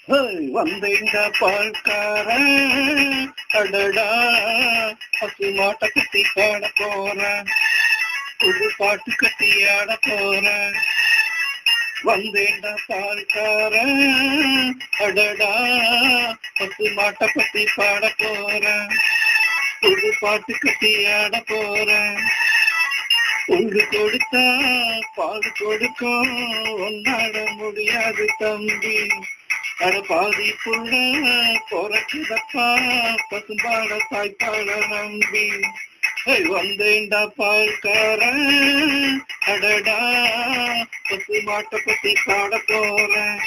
வந்தேங்க பால்கார அடடா பசு மாட்டை கட்டி பாட போறேன், புது பாட்டு கட்டி ஆட போறேன். வந்தேண்டா பால்கார அடடா பசு மாட்டை பத்தி பாட போறேன், புது பாட்டு கட்டி ஆட போறேன். உண்டு கொடுத்தா பால் கொடுக்கும் ஒன்னாட முடியாது தம்பி, அட பாதி புள்ள பொறக்குதப்பா பசும்பாட தாய்ப்பாட நம்பி. வந்தேண்டா பால்கார அடடா பசு மாட்டை பத்தி பாட போறேன்,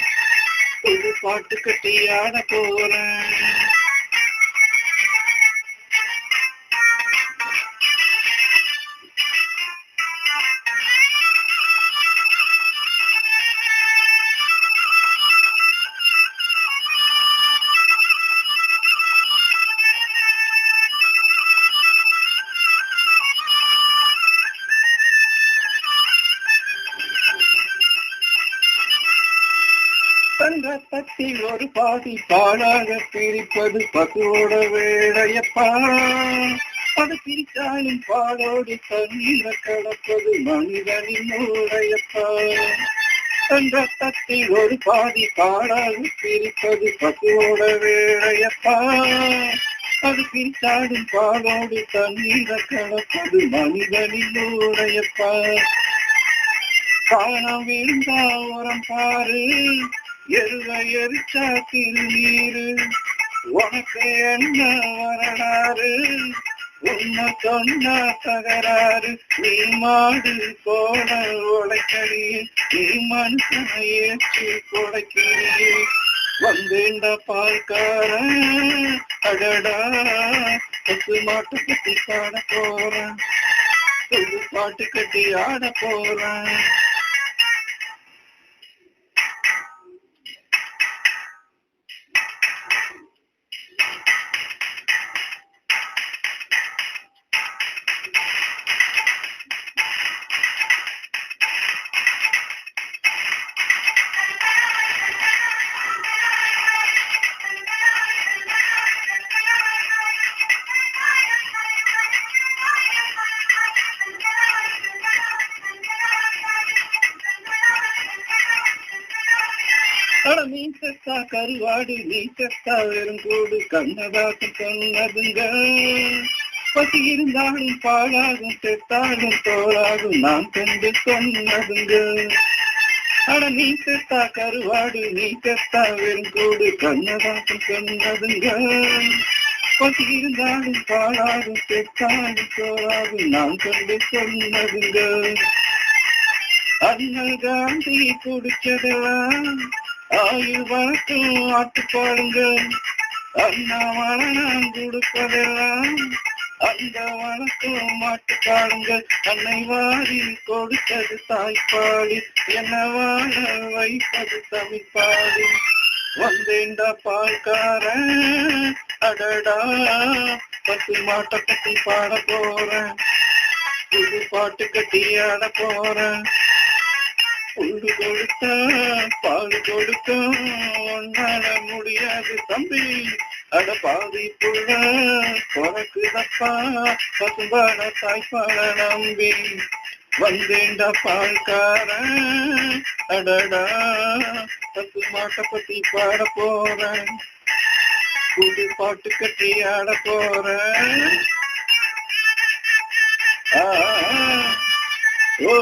புது பாட்டு கட்டி ஆட போறேன். தங்கத்தில் ஒரு பாதி பாலாக பிரிப்பது பசுவோட வேலையப்பா, அது பிரித்தாலும் பாலோடு தண்ணீர கடப்பது மனிதனின் மூளையப்பா. தங்கத்தில் ஒரு பாதி பாலாக பிரிப்பது பசுவோட வேலையப்பா, அது பிரித்தாலும் பாலோடு தண்ணீர கடப்பது மனிதனின் மூளையப்பா. காணம் விழுந்தா உரம் பாரு, எருக எரிச்சா திருநீரு, உனக்கு என்ன வரலாறு, உன்னை சொன்ன தகராறு. நீ மாடு போல உழைக்கறியே, நீ மனுஷனை ஏற்றி கொடைக்கிறியே. வந்தேண்ட பால்கார அடடா பசு மாட்டு கட்டி பாட போறேன், புது பாட்டு கட்டி ஆட போறேன். நீ செத்தா கருவாடு, நீ செத்தா வெறுங்கூடு, கண்ணதாசன் சொன்னதுங்க. பசி இருந்தாலும் பாழாகும், செத்தாலும் தோளாகும், நான் கண்டு சொன்னதுங்க. ஆனா நீ செத்தா கருவாடு, நீ செத்தா வெறுங்கூடு, கண்ணதாசன் சொன்னதுங்க. பசி இருந்தாலும் பாழாகும், செத்தாலும் தோளாகும், நான் கண்டு சொன்னதுங்க. அண்ணல் காந்தி குடிச்சதெல்லாம் ஆயுள் வழக்கம் ஆட்டு பாடுங்க, அண்ணா மரணம் கொடுப்பதெல்லாம் அந்த வழக்கம் மாட்டு பாடுங்க. அன்னை வாரி கொடுத்தது தாய்ப்பாடி, என்ன வாழ வைப்பது தமிழ்பாடி. வந்தேண்டா பால்கார அடடா பசு மாட்டை கட்டி பாட போறேன், புது பாட்டு கட்டி ஆட போறேன். உண்டு கொடுத்த பால் கொடுக்க ஒன்னால முடியாது தம்பி, அட பாதி புள்ள பொறக்குதப்பா பசும்பாட தாய்ப்பாட நம்பி. வந்தேண்டா பால்கார அடடா பசு மாட்டை பத்தி பாட போறேன், புது பாட்டு கட்டி ஆட போறேன். ஓ